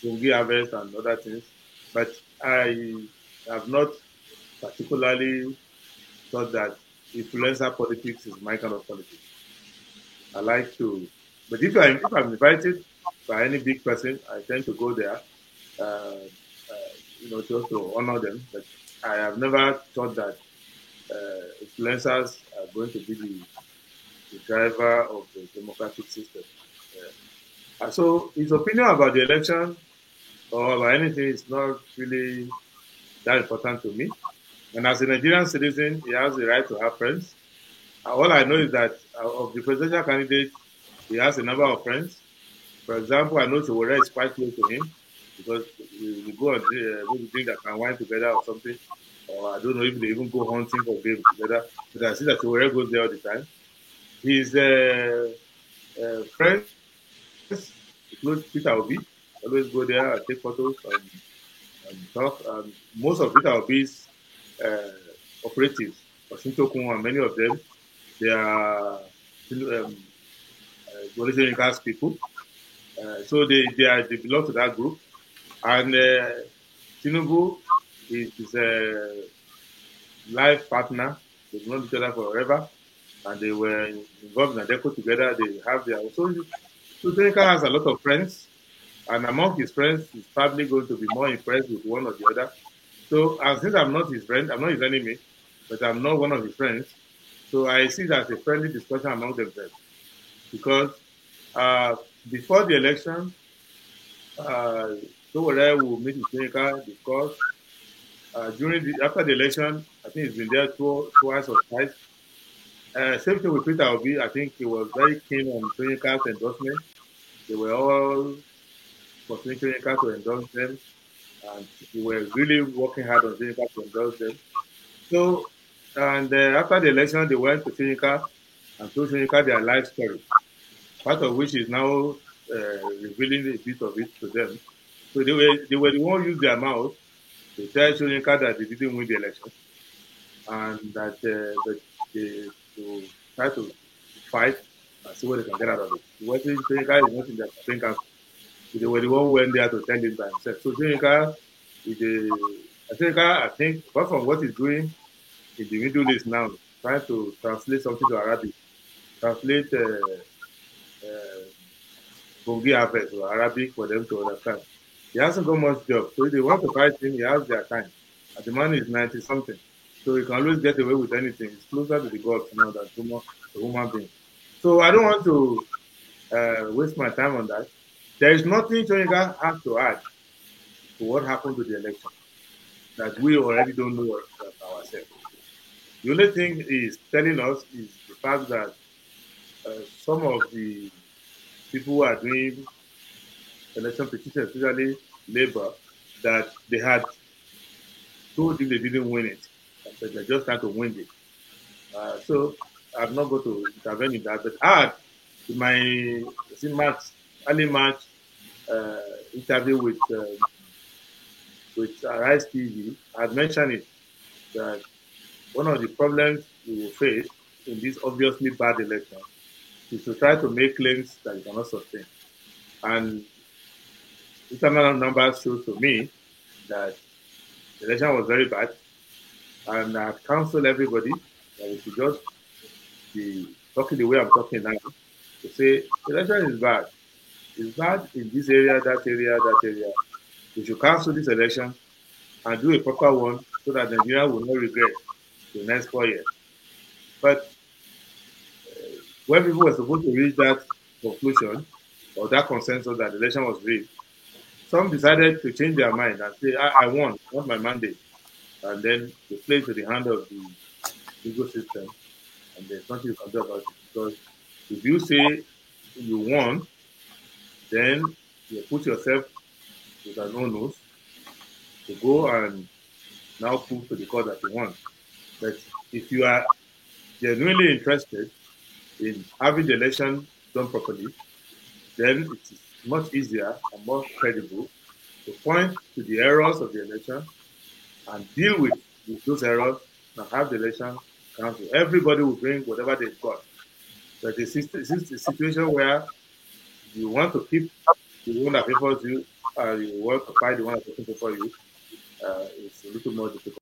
fungi harvest and other things. But I have not particularly thought that influencer politics is my kind of politics. I like to, but if I'm invited by any big person, I tend to go there, just to honor them. But I have never thought that influencers are going to be the driver of the democratic system. So his opinion about the election or about anything is not really that important to me. And as a Nigerian citizen, he has the right to have friends. All I know is that of the presidential candidate, he has a number of friends. For example, I know Sowore is quite close to him because we go and maybe drink that can wine together or something. Or I don't know if they even go hunting for game together. But I see that Sowore goes there all the time. His friends, close Peter Obi, always go there and take photos and talk. And most of Peter Obi's uh, operatives, Osintokun and many of them, they are Malaysian cast people. They belong to that group. And Tinubu is his life partner. They've known each other forever. And they were involved in Adeco together. They have their so Seneca has a lot of friends. And among his friends, he's probably going to be more impressed with one or the other. So, and since I'm not his friend, I'm not his enemy, but I'm not one of his friends. So I see that as a friendly discussion among themselves. Because uh, before the election, uh, Sowore will meet with Seneca, discuss. After the election, I think he's been there twice or twice. Same thing with Peter Obi. I think he was very keen on Seneca's endorsement. They were all pursuing Seneca to endorse them, and they were really working hard on Seneca to endorse them. So, and after the election, they went to Seneca and told Seneca their life story, part of which is now revealing a bit of it to them. So they were the one who used their mouth to tell Seneca that they didn't win the election and that they to try to fight and see what they can get out of it. It wasn't Seneca is not in their campaign camp. They were the one who went there to tell him by himself. So Seneca is Seneca, I think, apart from what he's doing in the Middle East now, trying to translate something to Arabic, translate uh, Bongi Harvest or Arabic for them to understand. He hasn't got much job. So if they want to fight him, he has their time. And the man is 90 something. So he can always get away with anything. He's closer to the gods now than to human being. So I don't want to waste my time on that. There is nothing Sonika has to add to what happened to the election that we already don't know ourselves. The only thing he's telling us is the fact that some of the people who are doing election petitions, especially Labour, that they had told him they didn't win it, but they're just trying to win it. So I'm not going to intervene in that. But in my early March uh, interview with Rise TV, I had mentioned it that one of the problems we will face in this obviously bad election is to try to make claims that you cannot sustain. And internal numbers show to me that the election was very bad, and I've counseled everybody that we should just be talking the way I'm talking now to say the election is bad. It's bad in this area, that area, that area. We should cancel this election and do a proper one so that Nigeria will not regret the next 4 years. But when people were supposed to reach that conclusion or that consensus that the election was rigged, some decided to change their mind and say, I won, not my mandate. And then they play to the hand of the legal system, and there's nothing you can do about it. Because if you say you won, then you put yourself with an onus to go and now prove to the court that you won. But if you are genuinely interested in having the election done properly, then it is much easier and more credible to point to the errors of the election and deal with those errors and have the election council. Everybody will bring whatever they've got. But it's a situation where you want to keep the one that favors you you work, find the one that's working for you, it's a little more difficult.